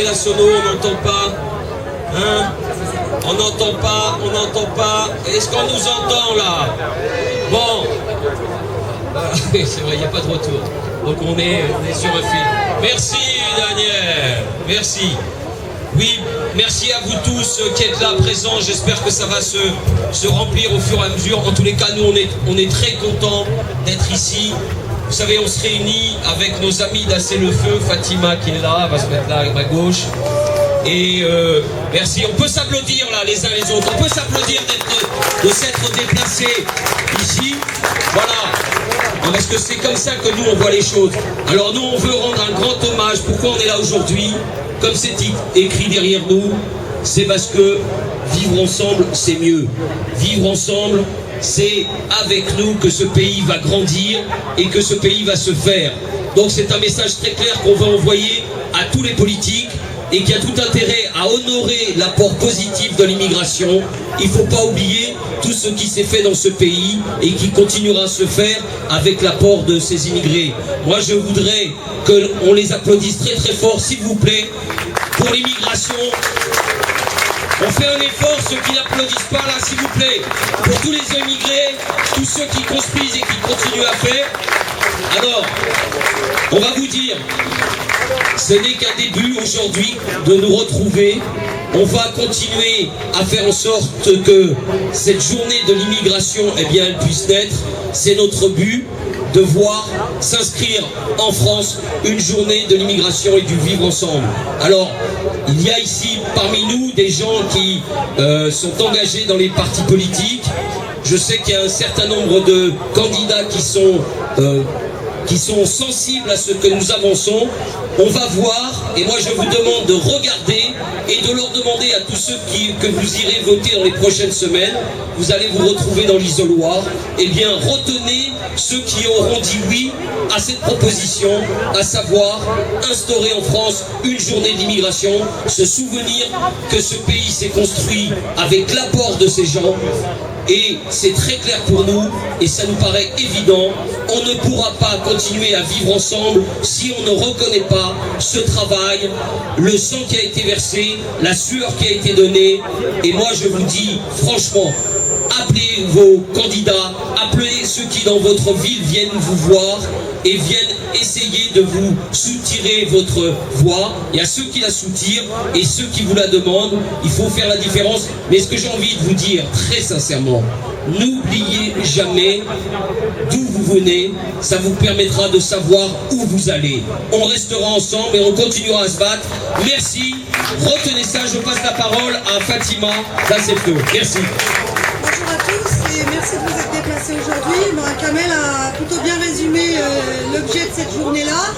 la sono, on n'entend pas. Hein? On n'entend pas, on n'entend pas. Est-ce qu'on nous entend là? Bon. C'est vrai, il n'y a pas de retour. Donc on est sur un fil. Merci Daniel. Merci. Oui, merci à vous tous qui êtes là présents. J'espère que ça va se remplir au fur et à mesure. En tous les cas, nous, on est très contents d'être ici. Vous savez, on se réunit avec nos amis d'Assez le Feu. Fatima qui est là, elle va se mettre là à ma gauche. Et merci. On peut s'applaudir là les uns les autres. On peut s'applaudir de s'être déplacés ici. Voilà. Non, parce que c'est comme ça que nous on voit les choses. Alors nous on veut rendre un grand hommage. Pourquoi on est là aujourd'hui? Comme c'est écrit derrière nous, c'est parce que vivre ensemble c'est mieux. Vivre ensemble, c'est avec nous que ce pays va grandir et que ce pays va se faire. Donc c'est un message très clair qu'on va envoyer à tous les politiques et qui a tout intérêt à honorer l'apport positif de l'immigration. Il ne faut pas oublier tout ce qui s'est fait dans ce pays et qui continuera à se faire avec l'apport de ces immigrés. Moi je voudrais qu'on les applaudisse très très fort, s'il vous plaît, pour l'immigration. On fait un effort, ceux qui n'applaudissent pas là, s'il vous plaît, pour tous les immigrés, tous ceux qui construisent et qui continuent à faire. Alors, on va vous dire, ce n'est qu'un début aujourd'hui de nous retrouver. On va continuer à faire en sorte que cette journée de l'immigration, eh bien, elle puisse naître. C'est notre but de voir s'inscrire en France une journée de l'immigration et du vivre ensemble. Alors, il y a ici parmi nous des gens qui sont engagés dans les partis politiques. Je sais qu'il y a un certain nombre de candidats qui sont sensibles à ce que nous avançons. On va voir, et moi je vous demande de regarder et de leur demander à tous ceux que vous irez voter dans les prochaines semaines, vous allez vous retrouver dans l'isoloir, eh bien retenez ceux qui auront dit oui à cette proposition, à savoir instaurer en France une journée d'immigration, se souvenir que ce pays s'est construit avec l'apport de ces gens. Et c'est très clair pour nous, et ça nous paraît évident, on ne pourra pas continuer à vivre ensemble si on ne reconnaît pas ce travail, le sang qui a été versé, la sueur qui a été donnée. Et moi je vous dis franchement, appelez vos candidats, appelez ceux qui dans votre ville viennent vous voir et viennent essayer de vous soutirer votre voix. Il y a ceux qui la soutirent et ceux qui vous la demandent. Il faut faire la différence. Mais ce que j'ai envie de vous dire très sincèrement, n'oubliez jamais d'où vous venez. Ça vous permettra de savoir où vous allez. On restera ensemble et on continuera à se battre. Merci. Retenez ça. Je passe la parole à Fatima. Là c'est tout. Merci. Bonjour à tous et merci de vous être déplacés aujourd'hui. Kamel a plutôt bien résumé l'objet de cette journée-là.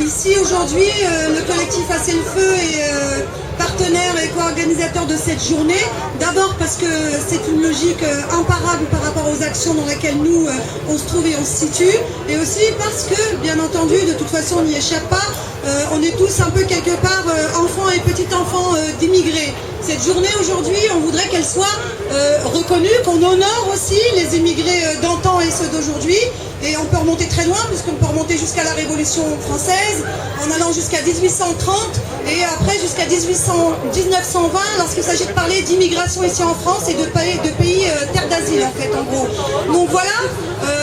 Ici aujourd'hui, le collectif Assez le Feu est partenaire et co-organisateur de cette journée. D'abord parce que c'est une logique imparable par rapport aux actions dans lesquelles nous on se trouve et on se situe. Et aussi parce que, bien entendu, de toute façon on n'y échappe pas, on est tous un peu quelque part enfants et petits-enfants d'immigrés. Cette journée aujourd'hui, on voudrait qu'elle soit reconnue, qu'on honore aussi les immigrés d'antan et ceux d'aujourd'hui. Et on peut remonter très loin, puisqu'on peut remonter jusqu'à la Révolution française, en allant jusqu'à 1830, et après jusqu'à 1920, lorsqu'il s'agit de parler d'immigration ici en France et de pays terre d'asile, en fait, en gros. Donc voilà,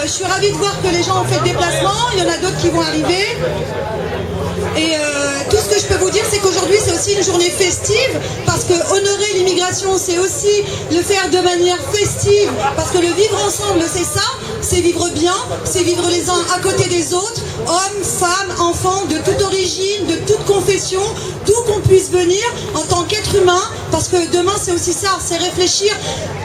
je suis ravie de voir que les gens ont fait le déplacement, il y en a d'autres qui vont arriver. Et tout ce que je peux vous dire, c'est qu'aujourd'hui, c'est aussi une journée festive, parce que honorer l'immigration, c'est aussi le faire de manière festive, parce que le vivre ensemble, c'est ça, c'est vivre bien, c'est vivre les uns à côté des autres, hommes, femmes, enfants, de toute origine, de toute confession, d'où qu'on puisse venir en tant qu'être humain, parce que demain, c'est aussi ça, c'est réfléchir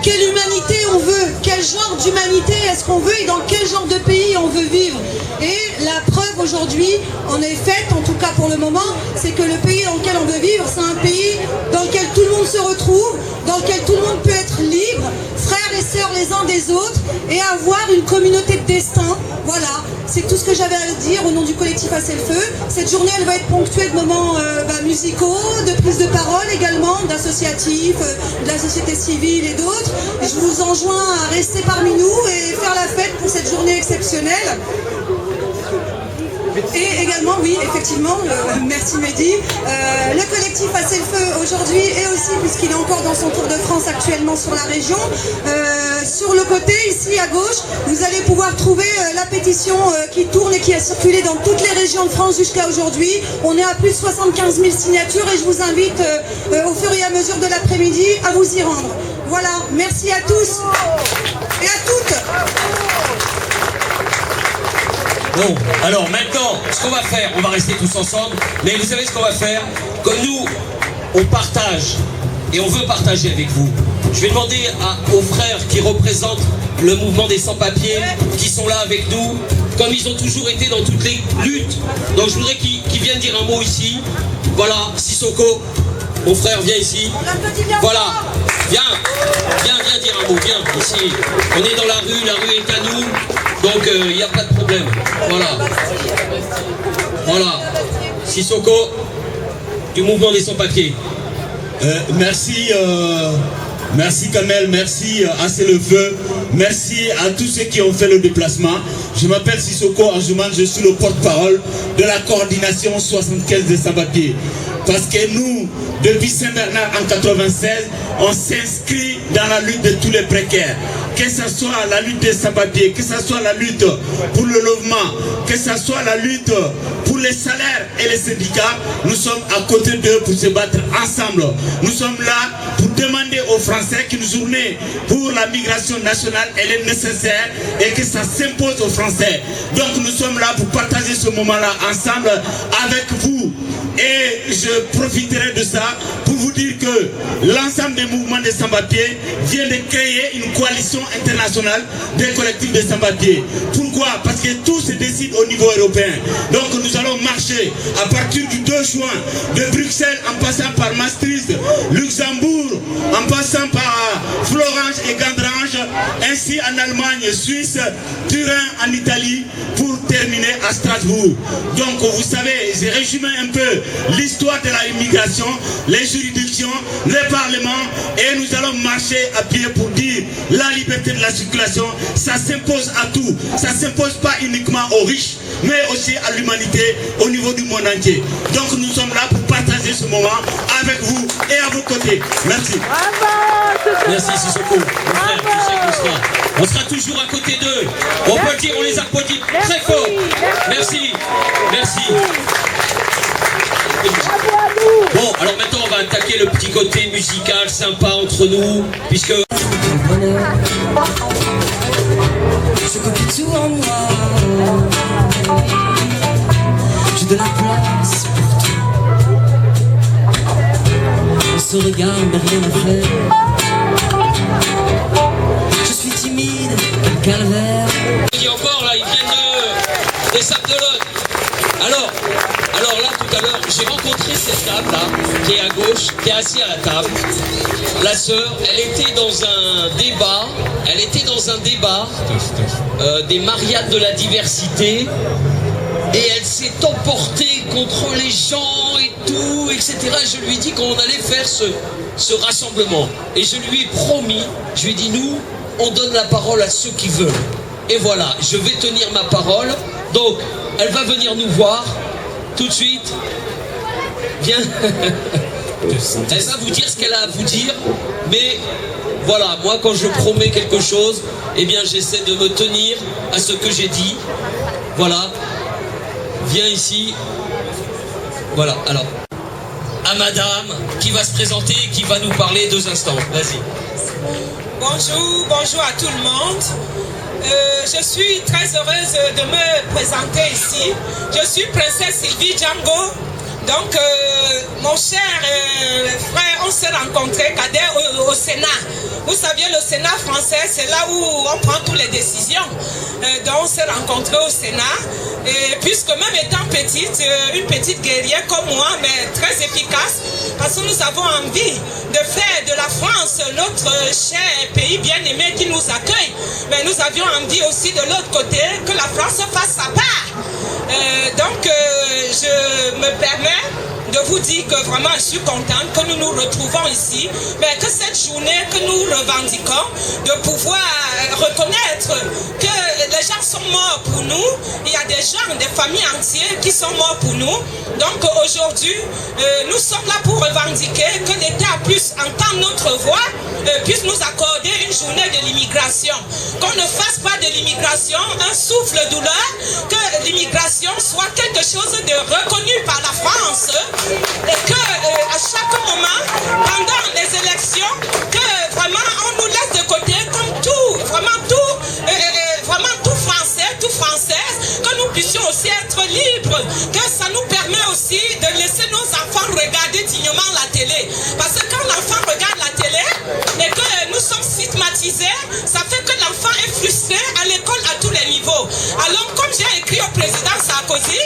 quelle humanité on veut, quel genre d'humanité est-ce qu'on veut et dans quel genre de pays on veut vivre. Et la preuve aujourd'hui en est faite, en tout cas pour le moment, c'est que le pays dans lequel on veut vivre, c'est un pays dans lequel tout le monde se retrouve, dans lequel tout le monde peut être libre, frères et sœurs les uns des autres, et avoir une communauté de destin. Voilà, c'est tout ce que j'avais à dire au nom du collectif Assez le Feu. Cette journée, elle va être ponctuée de moments musicaux, de prise de parole également, d'associatifs, de la société civile et d'autres. Je vous enjoins à rester parmi nous et faire la fête pour cette journée exceptionnelle. Et également, oui, effectivement, merci Mehdi, le collectif Assez le Feu aujourd'hui et aussi, puisqu'il est encore dans son tour de France actuellement sur la région, sur le côté, ici à gauche, vous allez pouvoir trouver la pétition qui tourne et qui a circulé dans toutes les régions de France jusqu'à aujourd'hui. On est à plus de 75 000 signatures et je vous invite au fur et à mesure de l'après-midi à vous y rendre. Voilà, merci à tous et à toutes. Bon, alors maintenant, ce qu'on va faire, on va rester tous ensemble, mais vous savez ce qu'on va faire? Comme nous, on partage, et on veut partager avec vous, je vais demander aux frères qui représentent le mouvement des sans-papiers, qui sont là avec nous, comme ils ont toujours été dans toutes les luttes. Donc je voudrais qu'ils viennent dire un mot ici. Voilà, Sissoko, mon frère, viens ici. Voilà, viens dire un mot, viens ici. On est dans la rue est à nous, donc il n'y a pas de problème. Voilà, Sissoko, du mouvement des sans-papiers. Merci Kamel, merci Assez le Feu, merci à tous ceux qui ont fait le déplacement. Je m'appelle Sissoko Anjouman, je suis le porte-parole de la coordination 75 des sans-papiers. Parce que nous, depuis Saint-Bernard en 96, on s'inscrit dans la lutte de tous les précaires. Que ce soit la lutte des sans-papiers, que ce soit la lutte pour le logement, que ce soit la lutte pour les salaires et les syndicats, nous sommes à côté d'eux pour se battre ensemble. Nous sommes là pour demander aux Français qu'une journée pour la migration nationale, elle est nécessaire et que ça s'impose aux Français. Donc nous sommes là pour partager ce moment-là ensemble avec vous. Et je profiterai de ça pour vous dire que l'ensemble des mouvements des sans-papiers vient de créer une coalition internationale des collectifs des sans-papiers. Pourquoi? Parce que tout se décide au niveau européen. Donc nous allons marcher à partir du 2 juin de Bruxelles en passant par Maastricht, Luxembourg, en passant par Florence et Gandrange, ainsi en Allemagne, Suisse, Turin en Italie, pour terminer à Strasbourg. Donc vous savez, j'ai résumé un peu l'histoire de la immigration, les juridictions, le Parlement, et nous allons marcher à pied pour dire la liberté de la circulation, ça s'impose à tout. Ça ne s'impose pas uniquement aux riches, mais aussi à l'humanité au niveau du monde entier. Donc nous sommes là pour partager ce moment avec vous et à vos côtés. Merci. Merci Sissoko, mon frère, tu sais qu'on sera toujours à côté d'eux. On peut le dire, on les applaudit très fort. Merci, merci. Bon, alors maintenant on va attaquer le petit côté musical sympa entre nous, puisque... Je copie tout en moi. J'ai de la place pour tout. On se regarde mais rien à faire. Je suis timide, comme calvaire. Il dit encore là, ils viennent des Sables d'Olonne. Alors là tout à l'heure, j'ai rencontré cette table là, qui est à gauche, qui est assise à la table. La sœur, elle était dans un débat des Mariates de la diversité, et elle s'est emportée contre les gens et tout, etc. Et je lui ai dit qu'on allait faire ce rassemblement. Et je lui ai promis, je lui ai dit, nous, on donne la parole à ceux qui veulent. Et voilà, je vais tenir ma parole. Donc, elle va venir nous voir tout de suite. Viens. Elle va vous dire ce qu'elle a à vous dire. Mais voilà, moi, quand je promets quelque chose, eh bien, j'essaie de me tenir à ce que j'ai dit. Voilà. Viens ici. Voilà, alors. À madame, qui va se présenter et qui va nous parler 2 instants. Vas-y. Bonjour à tout le monde. Je suis très heureuse de me présenter ici. Je suis princesse Sylvie Django. Donc, mon cher frère, on s'est rencontrés au Sénat. Vous saviez, le Sénat français, c'est là où on prend toutes les décisions. Donc, on s'est rencontrés au Sénat. Et puisque même étant petite, une petite guerrière comme moi, mais très efficace, parce que nous avons envie de faire de la France notre cher pays bien-aimé qui nous accueille. Mais nous avions envie aussi de l'autre côté que la France fasse sa part. Donc, je me permets de vous dire que vraiment je suis contente que nous nous retrouvons ici, mais que cette journée que nous revendiquons, de pouvoir reconnaître que les gens sont morts pour nous, il y a des gens, des familles entières qui sont morts pour nous. Donc aujourd'hui, nous sommes là pour revendiquer que l'État puisse entendre notre voix, puisse nous accorder une journée de l'immigration. Qu'on ne fasse pas de l'immigration un souffle-douleur, que l'immigration soit quelque chose de reconnu par la France et que à chaque moment, pendant les élections, que vraiment on nous laisse de côté comme tout, vraiment tout français, tout française, que nous puissions aussi être libres, que ça nous permet aussi de laisser nos enfants regarder dignement la télé. Parce que quand l'enfant regarde la télé et que nous sommes stigmatisés, ça fait que l'enfant est frustré à l'école à tous les niveaux. Alors comme j'ai écrit au président Sarkozy,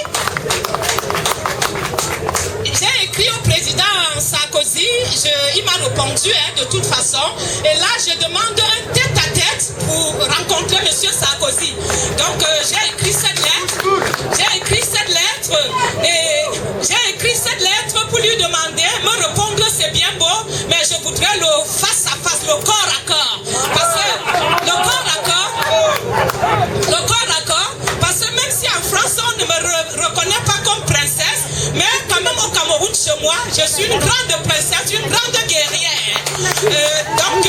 il m'a répondu de toute façon. Et là, je demande un tête-à-tête pour rencontrer M. Sarkozy. Donc, j'ai écrit cette lettre pour lui demander, me répondre, c'est bien beau, mais je voudrais le face-à-face, le corps à corps. Parce que le corps à corps, parce que même si en France, on ne me reconnaît pas comme princesse, mais quand même au Cameroun, chez moi, je suis une grande princesse, une grande guerrière. Donc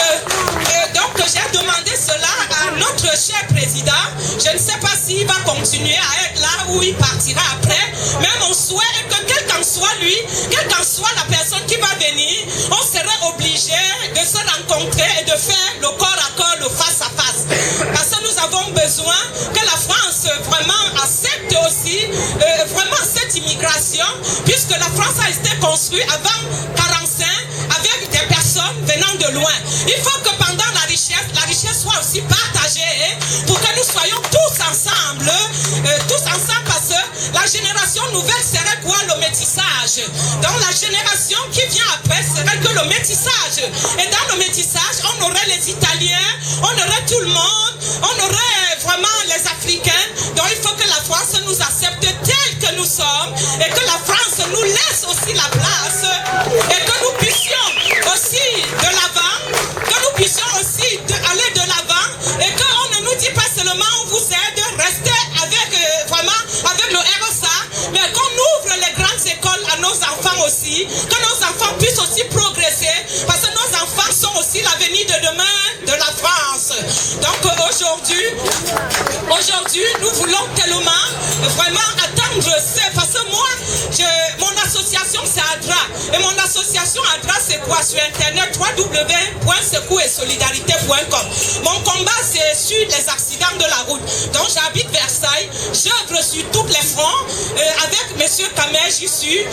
j'ai demandé cela à notre cher président. Je ne sais pas s'il va continuer à être là ou il partira après. Mais mon souhait est que quel qu'en soit lui, quelle qu'en soit la personne qui va venir, on serait obligé de se rencontrer et de faire le corps à corps, le face à face. Parce que nous avons besoin que la France vraiment accepte aussi vraiment cette immigration, puisque la France a été construite avant 45 avec des personnes venant de loin. Il faut que pendant la richesse soit aussi partagée pour que nous soyons tous ensemble parce que la génération nouvelle serait quoi? Le métissage. Donc la génération qui vient après serait que le métissage. Et dans le métissage, on aurait les Italiens, on aurait tout le monde, on aurait vraiment les Africains. Donc il faut que la France nous accepte tels que nous sommes et que la France nous laisse aussi la place et que nous puissions aussi de l'avant, que nous puissions aussi aller de l'avant et qu'on ne nous dit pas seulement on vous aide, restez avec avec le RSA, mais qu'on ouvre les grandes écoles à nos enfants aussi, que nos enfants puissent aussi progresser parce que nos enfants sont aussi l'avenir de demain de la France. Donc aujourd'hui nous voulons tellement vraiment attendre parce que moi mon association c'est ADRA et mon association ADRA c'est quoi? Sur internet www.secoursolidarité.com. Mon combat c'est sur les accidents de la route. Donc j'habite Versailles, j'œuvre sur tous les fronts avec M. Kamel, j'y suis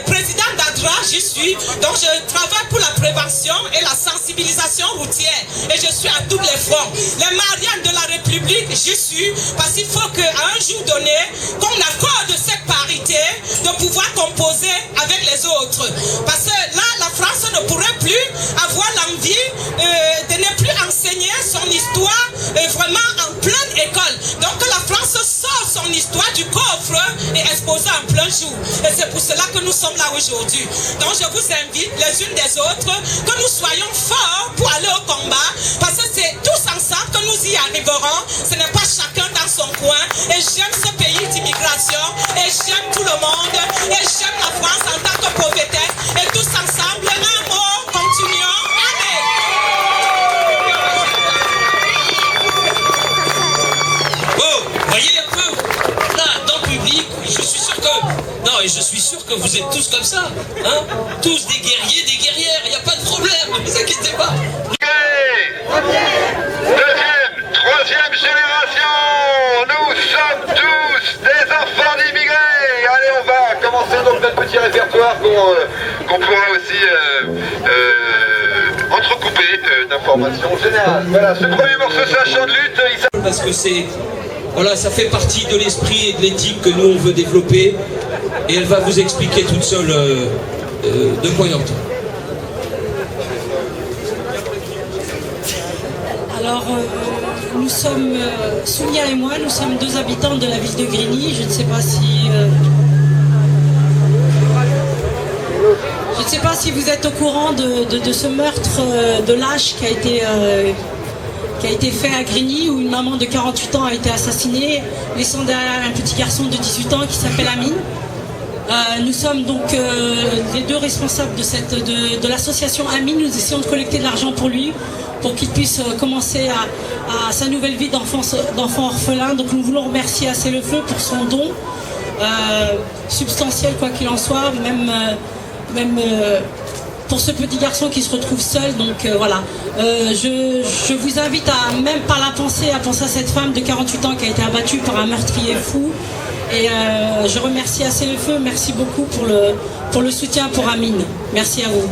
président d'ADRA, j'y suis. Donc je travaille pour la prévention et la sensibilisation routière et je suis à tous les fronts. Les Mariannes de la République, j'y suis parce qu'il faut qu'à un jour donné qu'on accorde cette parité de pouvoir composer avec les autres. Parce que là, la France ne pourrait plus avoir l'envie de ne plus enseigner son histoire vraiment en pleine école. Donc la France sort son histoire du coffre et expose en plein jour. Et c'est pour cela que nous sommes là aujourd'hui. Donc je vous invite les unes des autres que nous soyons forts pour aller au combat parce que c'est tous ensemble que nous y arriverons. Ce n'est pas chacun dans son coin. Et j'aime ce pays d'immigration et j'aime tout le monde et j'aime la France en tant que prophétesse et tous ensemble un mot, continuons. Allez. Bon, voyez un peu, là, dans le public, je suis sûr que vous êtes tous comme ça, hein? Tous des guerriers, des guerrières, il n'y a pas de problème, ne vous inquiétez pas. Deuxième, troisième génération, nous sommes tous des enfants d'immigrés. Allez, on va commencer donc notre petit répertoire qu'on pourra aussi entrecouper d'informations générales. Voilà, ce premier morceau c'est un chant de lutte. Parce que ça fait partie de l'esprit et de l'éthique que nous on veut développer et elle va vous expliquer toute seule de quoi il en retourne. Alors, nous sommes, Sounia et moi, nous sommes deux habitants de la ville de Grigny. Je ne sais pas si ne sais pas si vous êtes au courant de ce meurtre de lâche qui a été fait à Grigny, où une maman de 48 ans a été assassinée, laissant derrière un petit garçon de 18 ans qui s'appelle Amine. Nous sommes donc les deux responsables de l'association Amine. Nous essayons de collecter de l'argent pour lui, pour qu'il puisse commencer à sa nouvelle vie d'enfant orphelin. Donc nous voulons remercier Assez le Feu pour son don, substantiel quoi qu'il en soit, même pour ce petit garçon qui se retrouve seul. Donc voilà, je vous invite à, même par la pensée, à penser à cette femme de 48 ans qui a été abattue par un meurtrier fou. Et je remercie Assez le Feu, merci beaucoup pour le soutien pour Amine. Merci à vous.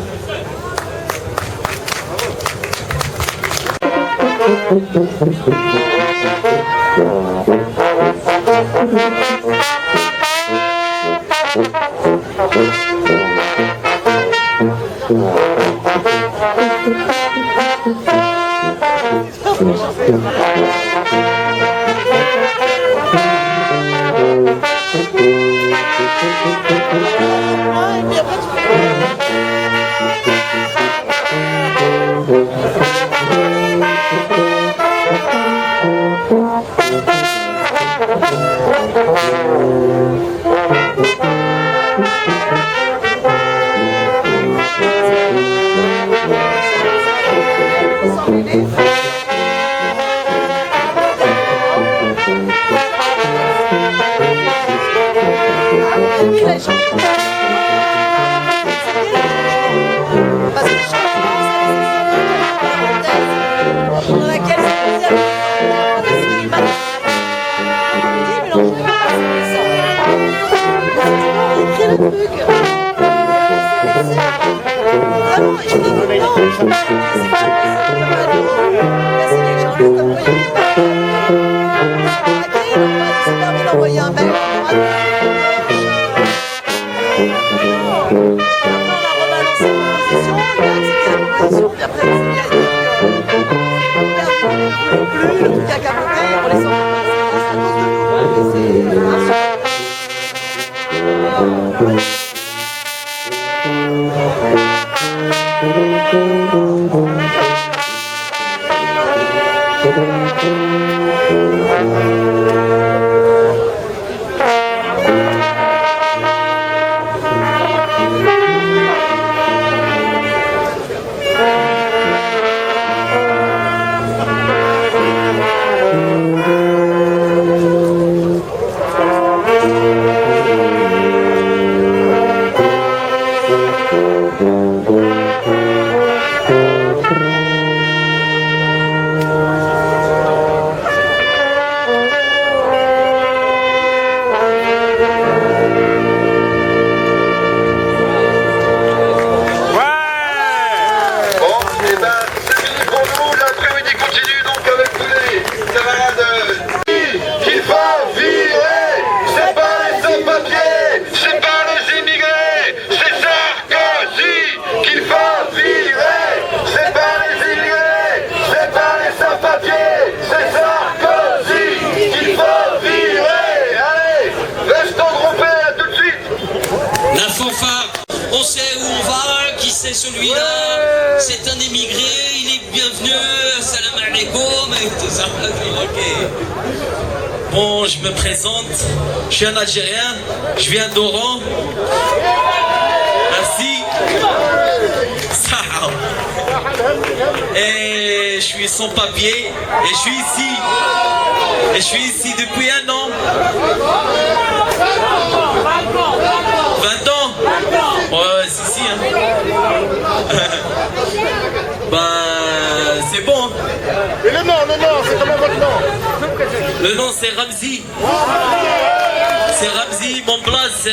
Celui-là, c'est un émigré, il est bienvenu, salam alaikum et tout ça. Okay. Bon, je me présente, je suis un Algérien, je viens d'Oran. Merci. Et je suis sans papier, et je suis ici. Et je suis ici depuis 1 an. 20 ans. Ouais, c'est ici, hein. Ben, c'est bon. Et le nom, c'est comment votre nom? Le nom, c'est Ramzi. C'est Ramzi, mon blaze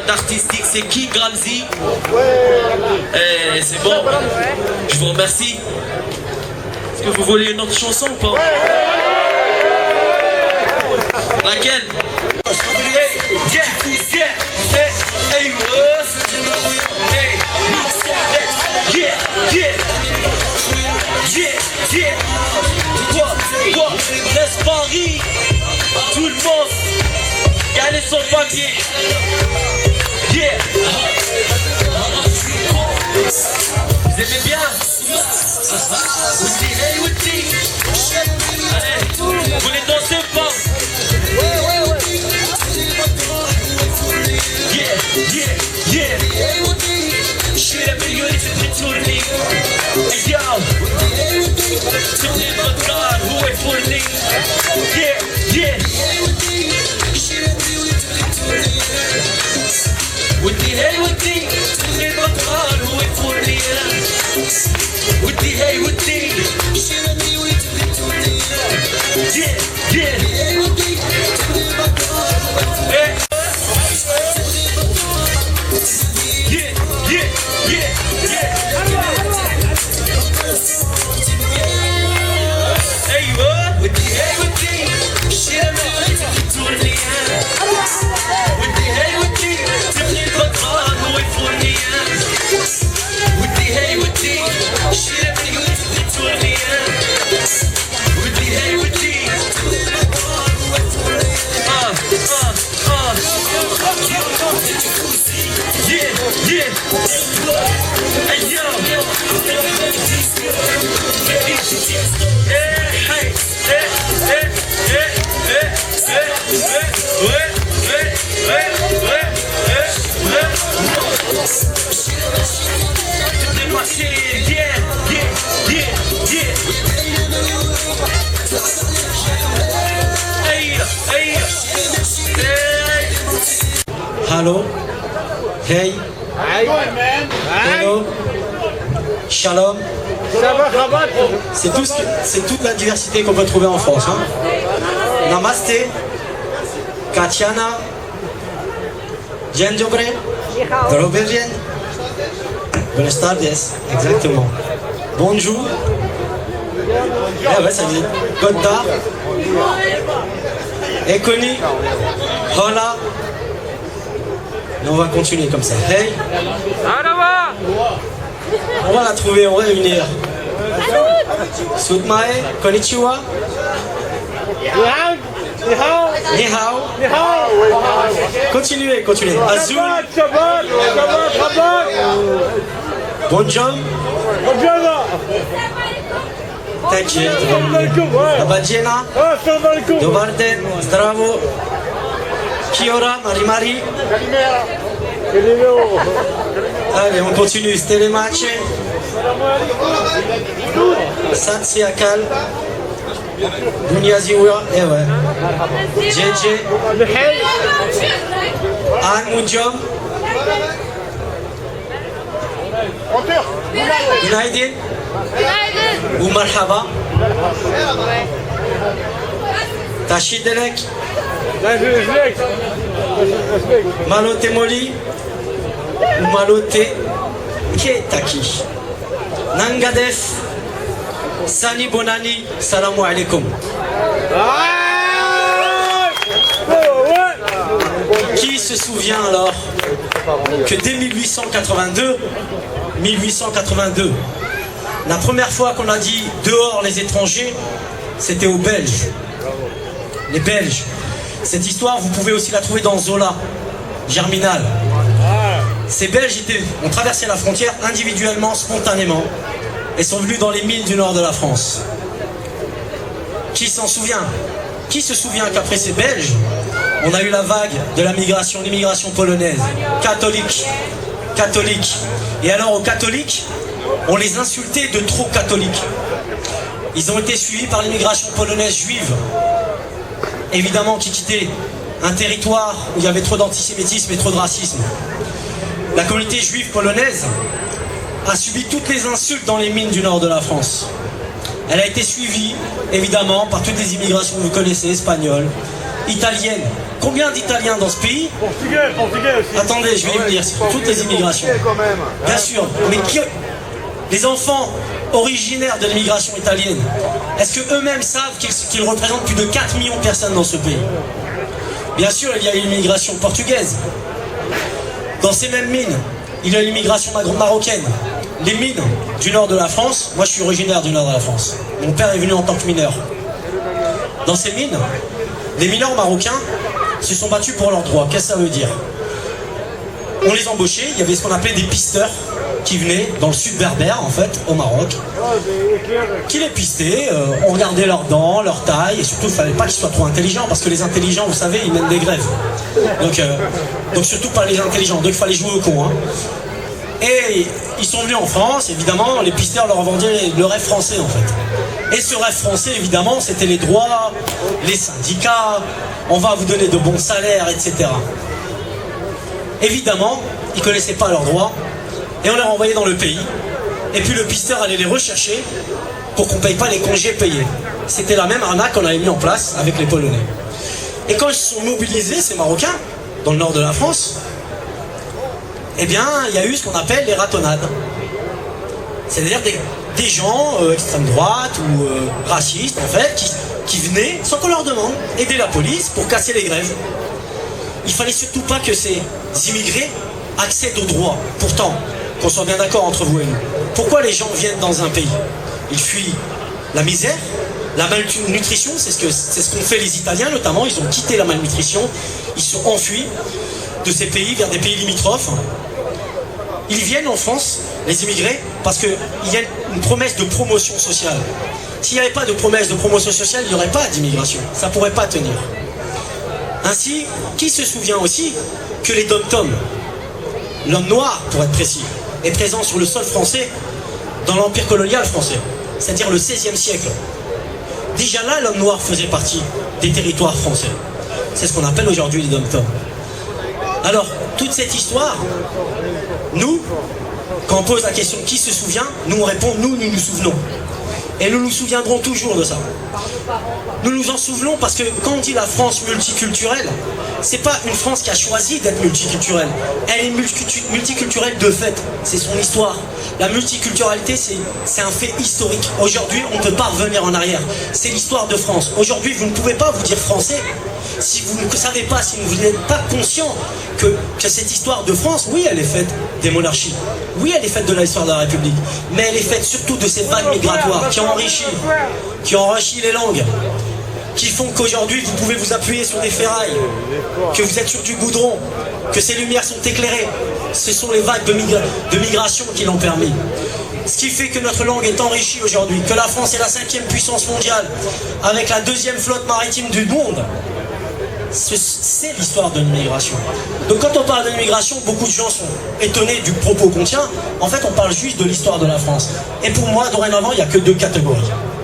d'artistique, c'est King Ramzi. Et c'est bon. Je vous remercie. Est-ce que vous voulez une autre chanson ou pas? Laquelle? Laisse Paris, tout le monde, gagne son papier. Yeah. Vous aimez bien? Woody, hey Woody. Allez, vous les dansez pas? Yeah, yeah, yeah. شيل مليون تبتورني. Hey yo. تبني المطار هو يفورني. Yeah, yeah. ودي هاي ودي تبني المطار هو يفورني. ودي هاي ودي. Yeah, yeah. Hey. Yeah, yeah, yeah, yeah. أيوة ودي هاي ودي الشيء ما تبتورني. ودي هاي ودي تبني البطال هو يفورني. ودي هاي ودي الشيء ما تبتورني. ودي هاي ودي Yeah, yeah. Hey yo. Hello. Hey. Hello. Shalom. C'est toute la diversité qu'on peut trouver en France. Hein. Namaste. Katiana. Dzień dobry. Dobry dzień. Buenas tardes. Exactement. Bonjour. Ah ouais, ça dit Godard. Ekoni. Hola. Et on va continuer comme ça. Hey. On va la trouver, on va réunir. Sutmae, konnichiwa. Ni hao. Continuez, continuez. Azul. Bonjour. Tachi. Abadjena. Dobarden. Zdravo. Kiora, Marie-Marie. Allez, on continue. Stelemache. Satsiakal. Bunyaziwa. Et ouais. JJ. Anne Moudjom. Günaydın. Ou marhaba. Tashidelek. Malote Moli. Ou Malote Ketaki. Nangadef. Sani Bonani. Salamu alaikum. Qui se souvient alors que dès 1882, la première fois qu'on a dit dehors les étrangers, c'était aux Belges. Les Belges. Cette histoire, vous pouvez aussi la trouver dans Zola, Germinal. Ces Belges ont traversé la frontière individuellement, spontanément, et sont venus dans les mines du nord de la France. Qui s'en souvient? Qui se souvient qu'après ces Belges, on a eu la vague de l'immigration polonaise, catholique. Et alors aux catholiques, on les insultait de trop catholiques. Ils ont été suivis par l'immigration polonaise juive, évidemment qui quittait un territoire où il y avait trop d'antisémitisme et trop de racisme. La communauté juive polonaise a subi toutes les insultes dans les mines du nord de la France. Elle a été suivie, évidemment, par toutes les immigrations que vous connaissez, espagnoles, italiennes. Combien d'Italiens dans ce pays? Portugais aussi. Attendez, je vais y venir, toutes les immigrations. Bien sûr, mais les enfants originaires de l'immigration italienne, est-ce qu'eux-mêmes savent qu'ils représentent plus de 4 millions de personnes dans ce pays? Bien sûr, il y a l'immigration portugaise. Dans ces mêmes mines, il y a l'immigration marocaine. Les mines du nord de la France, moi je suis originaire du nord de la France. Mon père est venu en tant que mineur. Dans ces mines, les mineurs marocains se sont battus pour leurs droits. Qu'est-ce que ça veut dire? On les embauchait, il y avait ce qu'on appelait des pisteurs. qui venait dans le sud berbère, en fait, au Maroc, qui les pistaient, on regardait leurs dents, leur taille, et surtout, il ne fallait pas qu'ils soient trop intelligents, parce que les intelligents, vous savez, ils mènent des grèves. Donc surtout pas les intelligents, donc il fallait jouer au con. Hein. Et ils sont venus en France, évidemment, les pisteurs leur vendaient le rêve français, en fait. Et ce rêve français, évidemment, c'était les droits, les syndicats, on va vous donner de bons salaires, etc. Évidemment, ils ne connaissaient pas leurs droits, et on les renvoyait dans le pays. Et puis le pisteur allait les rechercher pour qu'on ne paye pas les congés payés. C'était la même arnaque qu'on avait mis en place avec les Polonais. Et quand ils se sont mobilisés, ces Marocains, dans le nord de la France, eh bien, il y a eu ce qu'on appelle les ratonnades. C'est-à-dire des gens extrême droite ou racistes, en fait, qui venaient, sans qu'on leur demande, aider la police pour casser les grèves. Il fallait surtout pas que ces immigrés accèdent aux droits. Pourtant, qu'on soit bien d'accord entre vous et nous. Pourquoi les gens viennent dans un pays? Ils fuient la misère, la malnutrition, c'est ce qu'ont fait les Italiens notamment. Ils ont quitté la malnutrition, ils se sont enfuis de ces pays vers des pays limitrophes. Ils viennent en France, les immigrés, parce qu'il y a une promesse de promotion sociale. S'il n'y avait pas de promesse de promotion sociale, il n'y aurait pas d'immigration. Ça ne pourrait pas tenir. Ainsi, qui se souvient aussi que les dom-toms, l'homme noir pour être précis, est présent sur le sol français dans l'empire colonial français, c'est-à-dire le XVIe siècle. Déjà là, l'homme noir faisait partie des territoires français. C'est ce qu'on appelle aujourd'hui les dom-toms. Alors, toute cette histoire, nous, quand on pose la question qui se souvient, nous on répond nous nous souvenons. Et nous nous souviendrons toujours de ça. Nous nous en souvenons parce que quand on dit la France multiculturelle, c'est pas une France qui a choisi d'être multiculturelle. Elle est multiculturelle de fait, c'est son histoire. La multiculturalité, c'est un fait historique. Aujourd'hui, on ne peut pas revenir en arrière. C'est l'histoire de France. Aujourd'hui, vous ne pouvez pas vous dire français si vous ne savez pas, si vous n'êtes pas conscient que cette histoire de France, oui, elle est faite des monarchies. Oui, elle est faite de l'histoire de la République. Mais elle est faite surtout de ces vagues migratoires qui ont enrichi les langues, qui font qu'aujourd'hui vous pouvez vous appuyer sur des ferrailles, que vous êtes sur du goudron, que ces lumières sont éclairées. Ce sont les vagues de migration qui l'ont permis. Ce qui fait que notre langue est enrichie aujourd'hui, que la France est la 5e puissance mondiale, avec la 2e flotte maritime du monde. C'est l'histoire de l'immigration. Donc quand on parle de l'immigration, beaucoup de gens sont étonnés du propos qu'on tient. En fait, on parle juste de l'histoire de la France. Et pour moi, dorénavant, il n'y a que 2 catégories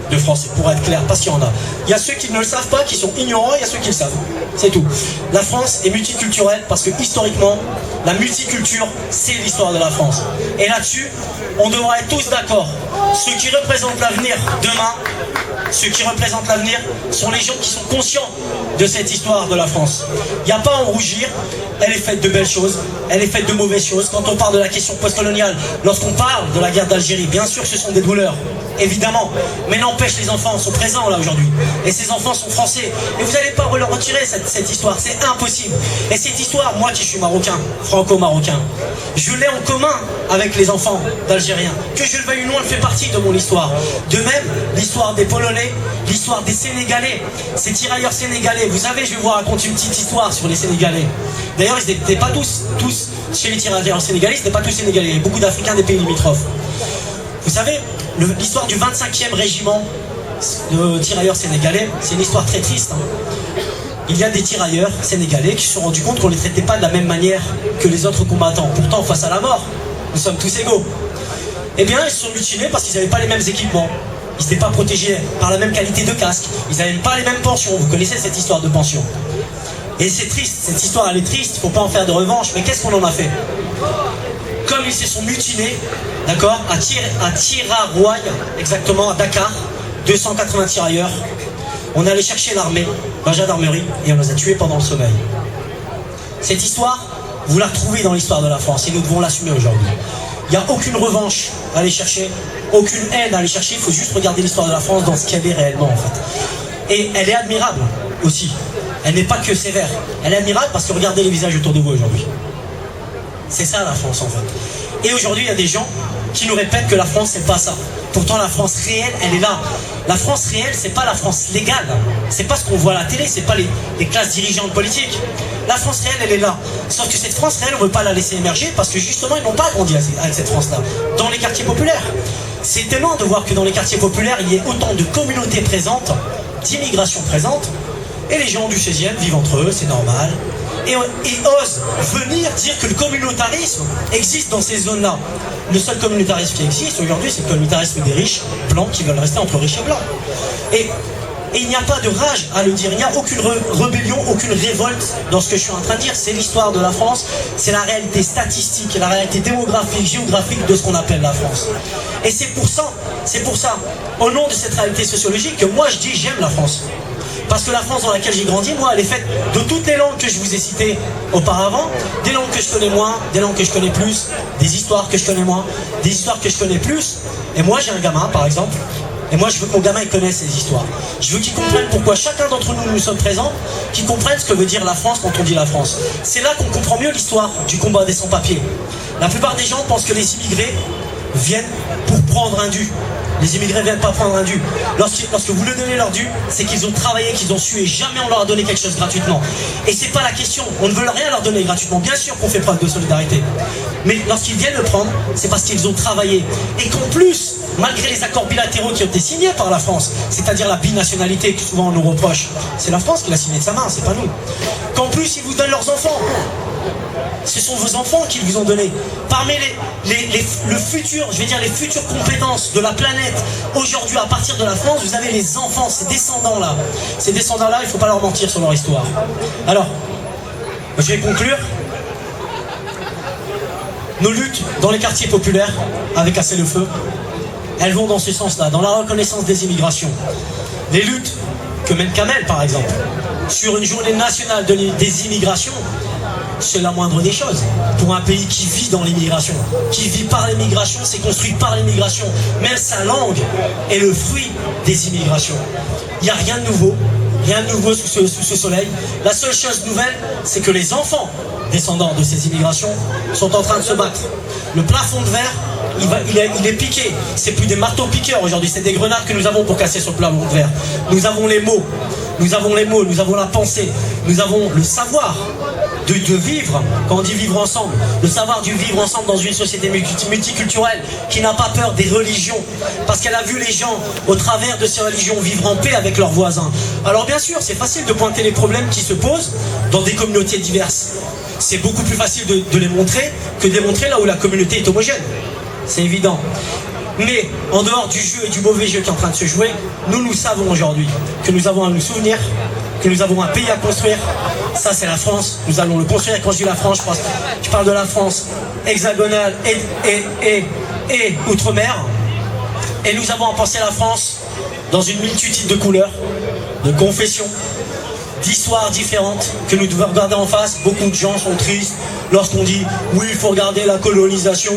de Français, pour être clair, parce qu'il y en a. Il y a ceux qui ne le savent pas, qui sont ignorants, et il y a ceux qui le savent. C'est tout. La France est multiculturelle parce que historiquement, la multiculture, c'est l'histoire de la France. Et là-dessus, on devra être tous d'accord. Ceux qui représentent l'avenir demain, ceux qui représentent l'avenir sont les gens qui sont conscients de cette histoire de la France. Il n'y a pas à en rougir, elle est faite de belles choses, elle est faite de mauvaises choses. Quand on parle de la question postcoloniale, lorsqu'on parle de la guerre d'Algérie, bien sûr ce sont des douleurs, évidemment, mais n'empêche, les enfants sont présents là aujourd'hui, et ces enfants sont français, et vous n'allez pas leur retirer cette histoire, c'est impossible. Et cette histoire, moi qui suis marocain, franco-marocain, je l'ai en commun avec les enfants d'Algériens, que je le veuille ou non, elle fait partie de mon histoire. De même, l'histoire des Polonais, l'histoire des Sénégalais, ces tirailleurs sénégalais. Vous savez, je vais vous raconter une petite histoire sur les Sénégalais. D'ailleurs, ils n'étaient pas tous chez les tirailleurs sénégalais, ils n'étaient pas tous sénégalais, il y a beaucoup d'Africains des pays limitrophes. Vous savez, l'histoire du 25e régiment de tirailleurs sénégalais, c'est une histoire très triste. Il y a des tirailleurs sénégalais qui se sont rendus compte qu'on ne les traitait pas de la même manière que les autres combattants. Pourtant, face à la mort, nous sommes tous égaux. Eh bien, ils se sont mutilés parce qu'ils n'avaient pas les mêmes équipements. Ils n'étaient pas protégés par la même qualité de casque. Ils n'avaient pas les mêmes pensions. Vous connaissez cette histoire de pension. Et c'est triste. Cette histoire, elle est triste. Il ne faut pas en faire de revanche. Mais qu'est-ce qu'on en a fait? Comme ils se sont mutilés, d'accord, à Tiraroy, exactement, à Dakar, 280 tirailleurs, on allait chercher l'armée, la gendarmerie, et on les a tués pendant le sommeil. Cette histoire, vous la retrouvez dans l'histoire de la France, et nous devons l'assumer aujourd'hui. Il n'y a aucune revanche à aller chercher, aucune haine à aller chercher, il faut juste regarder l'histoire de la France dans ce qu'il y avait réellement, en fait. Et elle est admirable aussi. Elle n'est pas que sévère. Elle est admirable parce que regardez les visages autour de vous aujourd'hui. C'est ça la France, en fait. Et aujourd'hui, il y a des gens qui nous répètent que la France, c'est pas ça. Pourtant, la France réelle, elle est là. La France réelle, c'est pas la France légale. C'est pas ce qu'on voit à la télé, c'est pas les classes dirigeantes politiques. La France réelle, elle est là. Sauf que cette France réelle, on veut pas la laisser émerger parce que justement, ils n'ont pas grandi avec cette France-là. Dans les quartiers populaires. C'est étonnant de voir que dans les quartiers populaires, il y ait autant de communautés présentes, d'immigration présente, et les gens du 16e vivent entre eux, c'est normal. Et osent venir dire que le communautarisme existe dans ces zones-là. Le seul communautarisme qui existe aujourd'hui, c'est le communautarisme des riches blancs qui veulent rester entre riches et blancs. Et il n'y a pas de rage à le dire, il n'y a aucune rébellion, aucune révolte dans ce que je suis en train de dire. C'est l'histoire de la France, c'est la réalité statistique, la réalité démographique, géographique de ce qu'on appelle la France. Et c'est pour ça, au nom de cette réalité sociologique, que moi je dis j'aime la France. Parce que la France dans laquelle j'ai grandi, moi, elle est faite de toutes les langues que je vous ai citées auparavant, des langues que je connais moins, des langues que je connais plus, des histoires que je connais moins, des histoires que je connais plus. Et moi, j'ai un gamin, par exemple, et moi, je veux que mon gamin il connaisse ces histoires. Je veux qu'il comprenne pourquoi chacun d'entre nous, nous sommes présents, qu'il comprenne ce que veut dire la France quand on dit la France. C'est là qu'on comprend mieux l'histoire du combat des sans-papiers. La plupart des gens pensent que les immigrés viennent pour prendre un dû. Les immigrés ne viennent pas prendre un dû. Lorsque vous leur donnez leur dû, c'est qu'ils ont travaillé, qu'ils ont su et jamais on leur a donné quelque chose gratuitement. Et c'est pas la question, on ne veut rien leur donner gratuitement. Bien sûr qu'on fait preuve de solidarité. Mais lorsqu'ils viennent le prendre, c'est parce qu'ils ont travaillé. Et qu'en plus, malgré les accords bilatéraux qui ont été signés par la France, c'est-à-dire la binationalité que souvent on nous reproche, c'est la France qui l'a signé de sa main, c'est pas nous. Qu'en plus, ils vous donnent leurs enfants. Ce sont vos enfants qu'ils vous ont donné. Parmi le futur, je vais dire les futures compétences de la planète, aujourd'hui à partir de la France, vous avez les enfants, ces descendants-là. Ces descendants-là, il ne faut pas leur mentir sur leur histoire. Alors, je vais conclure. Nos luttes dans les quartiers populaires, avec Assez le Feu, elles vont dans ce sens-là, dans la reconnaissance des immigrations. Les luttes que mène Kamel, par exemple, sur une journée nationale des immigrations, c'est la moindre des choses. Pour un pays qui vit dans l'immigration, qui vit par l'immigration, c'est construit par l'immigration. Même sa langue est le fruit des immigrations. Il n'y a rien de nouveau sous ce soleil. La seule chose nouvelle, c'est que les enfants descendants de ces immigrations sont en train de se battre. Le plafond de verre, il est piqué. C'est plus des marteaux piqueurs aujourd'hui, c'est des grenades que nous avons pour casser ce plafond de verre. Nous avons les mots, nous avons la pensée, nous avons le savoir de vivre, quand on dit vivre ensemble, le savoir du vivre ensemble dans une société multiculturelle qui n'a pas peur des religions, parce qu'elle a vu les gens, au travers de ces religions, vivre en paix avec leurs voisins. Alors bien sûr, c'est facile de pointer les problèmes qui se posent dans des communautés diverses. C'est beaucoup plus facile de les montrer que de les montrer là où la communauté est homogène. C'est évident. Mais en dehors du jeu et du mauvais jeu qui est en train de se jouer, nous savons aujourd'hui que nous avons à nous souvenir, que nous avons un pays à construire. Ça, c'est la France. Nous allons le construire. Quand je dis la France, je parle de la France hexagonale et outre-mer. Et nous avons à penser la France dans une multitude de couleurs, de confessions, d'histoires différentes que nous devons regarder en face. Beaucoup de gens sont tristes lorsqu'on dit oui, il faut regarder la colonisation.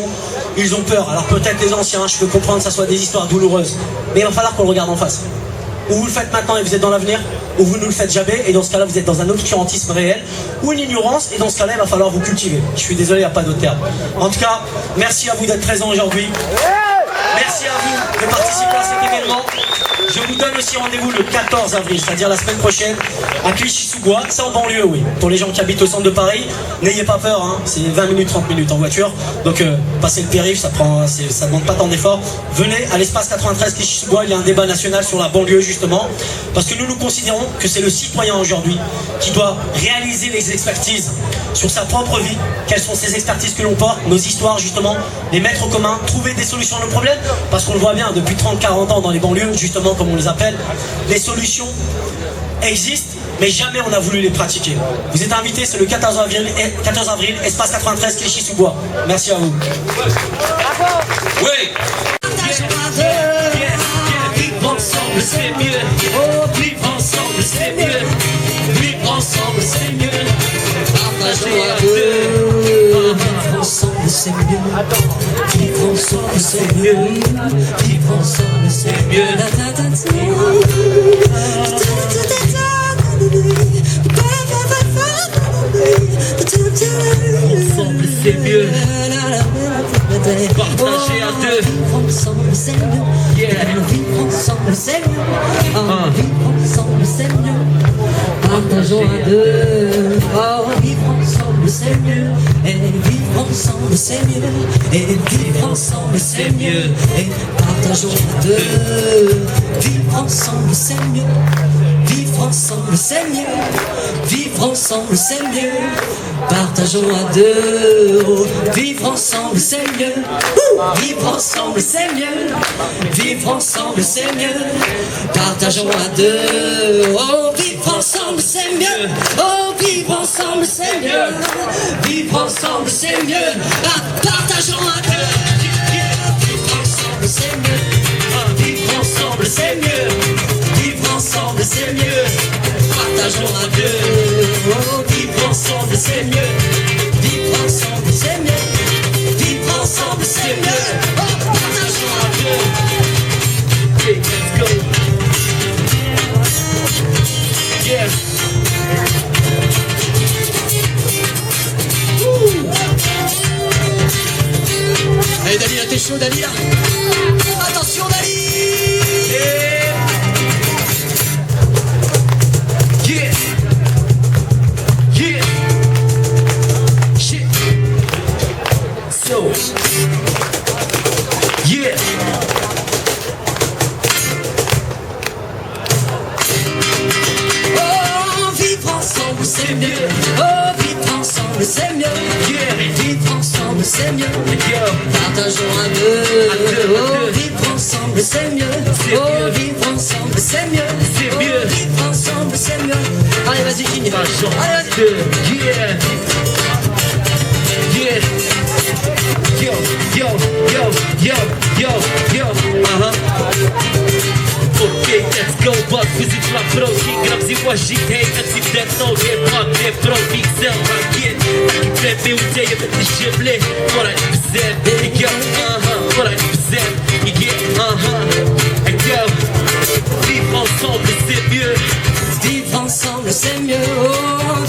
Ils ont peur. Alors peut-être les anciens, je peux comprendre que ça soit des histoires douloureuses, mais il va falloir qu'on le regarde en face. Ou vous le faites maintenant et vous êtes dans l'avenir, ou vous ne le faites jamais et dans ce cas-là vous êtes dans un obscurantisme réel, ou une ignorance, et dans ce cas-là il va falloir vous cultiver. Je suis désolé, il n'y a pas d'autre terme. En tout cas, merci à vous d'être présents aujourd'hui. Merci à vous de participer à cet événement. Je vous donne aussi rendez-vous le 14 avril, c'est-à-dire la semaine prochaine, à Clichy-sous-Bois. C'est en banlieue, oui. Pour les gens qui habitent au centre de Paris, n'ayez pas peur, hein. C'est 20 minutes, 30 minutes en voiture. Donc, passer le périph', ça ne demande pas tant d'efforts. Venez à l'espace 93 Clichy-sous-Bois, il y a un débat national sur la banlieue, justement. Parce que nous considérons que c'est le citoyen aujourd'hui qui doit réaliser les expertises sur sa propre vie. Quelles sont ces expertises que l'on porte, nos histoires, justement, les mettre en commun, trouver des solutions à nos problèmes. Parce qu'on le voit bien, depuis 30-40 ans dans les banlieues, justement, comme on les appelle, les solutions existent, mais jamais on a voulu les pratiquer. Vous êtes invités, c'est le 14 avril, espace 93, Clichy-sous-Bois. Merci à vous. Oui. Vivre ensemble, c'est mieux. Oh, vivre ensemble, c'est mieux. Vivre ensemble, c'est mieux. Partager à deux. Vivre ensemble, c'est mieux. Vivre ensemble, c'est mieux. Vivre ensemble, c'est mieux. Ensemble, c'est mieux. Partager à deux. c'est mieux. Partageons à deux, oh, vivre ensemble c'est mieux. Et vivre ensemble c'est mieux. Et vivre ensemble c'est mieux. Et partageons à deux, vivre ensemble c'est mieux. Vivre ensemble c'est mieux. Vivre ensemble c'est mieux. Partageons à deux, oh, vivre ensemble c'est mieux. Vivre ensemble c'est mieux. Vivre ensemble c'est mieux. Partageons à deux, oh, vivre ensemble c'est mieux. Oh, vivre ensemble c'est mieux. Vivre ensemble c'est mieux. Ah, partageons à deux. Vivre ensemble c'est mieux. Vivre ensemble c'est mieux. Vivre ensemble c'est mieux. Partageons à deux. Oh, vivre ensemble c'est mieux. Vivre ensemble c'est mieux. Vivre ensemble c'est mieux. Oh, partageons à deux. Okay, let's go. Yeah. Allez Dalila, t'es chaud Dalila? Attention Dali. Yeah. Yeah. Shit. So. Yeah. Oh, vivre ensemble c'est mieux. Oh, vivre ensemble c'est mieux. Yeah. Vivre ensemble c'est mieux. Partageons à deux. Oh, vivre ensemble c'est mieux. Oh, vivre ensemble c'est mieux. C'est mieux. Vivre ensemble c'est mieux. Allez vas-y Gini. Allez vas-y. Yeah. Yeah. Yo, yo, yo, yo, yo, yo. Ok, let's go, bak fizik ma prosi. Gram si łazitej, jak si w te nogie. Płatnie profi, chcę rakiet. Taki pleby u dzieje, będę się ble. Porać bzem, yo, porać bzem, yo. Vivre ensemble c'est mieux. Vivre ensemble c'est mieux. Oh,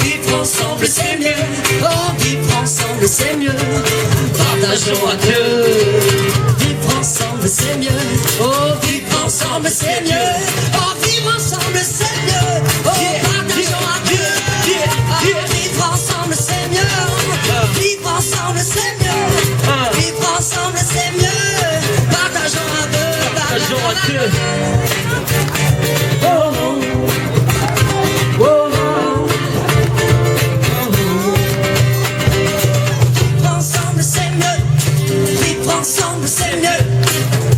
vivre ensemble c'est mieux. Oh, vivre ensemble c'est mieux. Partageons à deux. Vivre ensemble c'est mieux. Oh, vivre ensemble c'est mieux. Oh, vivre ensemble c'est mieux. Oh, partageons à deux. Vivre ensemble c'est mieux. Vivre ensemble c'est mieux. Vivre ensemble c'est mieux. Partageons à deux. Partageons à deux. Ensemble c'est mieux,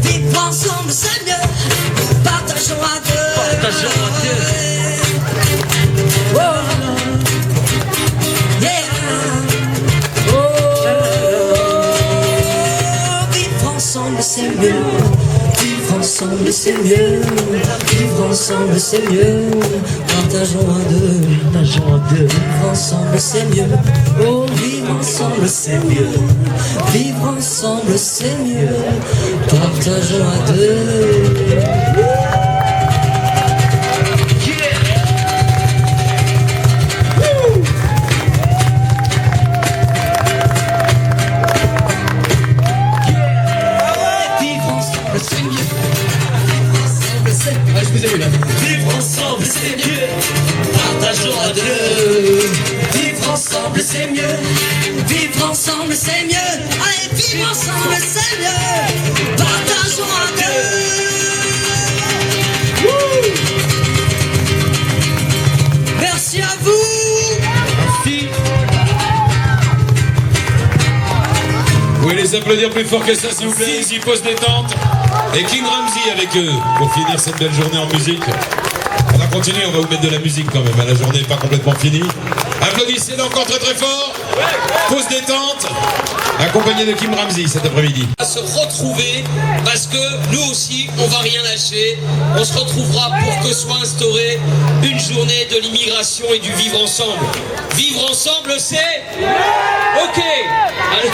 vivre ensemble c'est mieux, partageons à deux, partageons à deux. Oh, yeah. Oh, vivre ensemble c'est mieux, vivre ensemble c'est mieux, vivre ensemble c'est mieux, partageons à deux, partageons à deux. Vivre ensemble c'est mieux, oh vivre ensemble c'est mieux. Vivre ensemble c'est mieux, partageons à deux. Yeah. Yeah. Vivre ensemble c'est mieux. Vivre ensemble c'est mieux, partageons à deux. Vivre ensemble c'est mieux. Vivre ensemble c'est mieux. Allez, vivre ensemble c'est mieux. Partageons à deux. Merci à vous. Merci. Vous pouvez les applaudir plus fort que ça s'il vous plaît. Ici pause détente. Et King Ramsey avec eux pour finir cette belle journée en musique. On va continuer, on va vous mettre de la musique quand même. La journée n'est pas complètement finie. Applaudissez encore très très fort. Pause détente. Accompagné de Kim Ramsey cet après-midi. On va se retrouver parce que nous aussi on va rien lâcher. On se retrouvera pour que soit instaurée une journée de l'immigration et du vivre ensemble. Vivre ensemble c'est... Ok. Allez.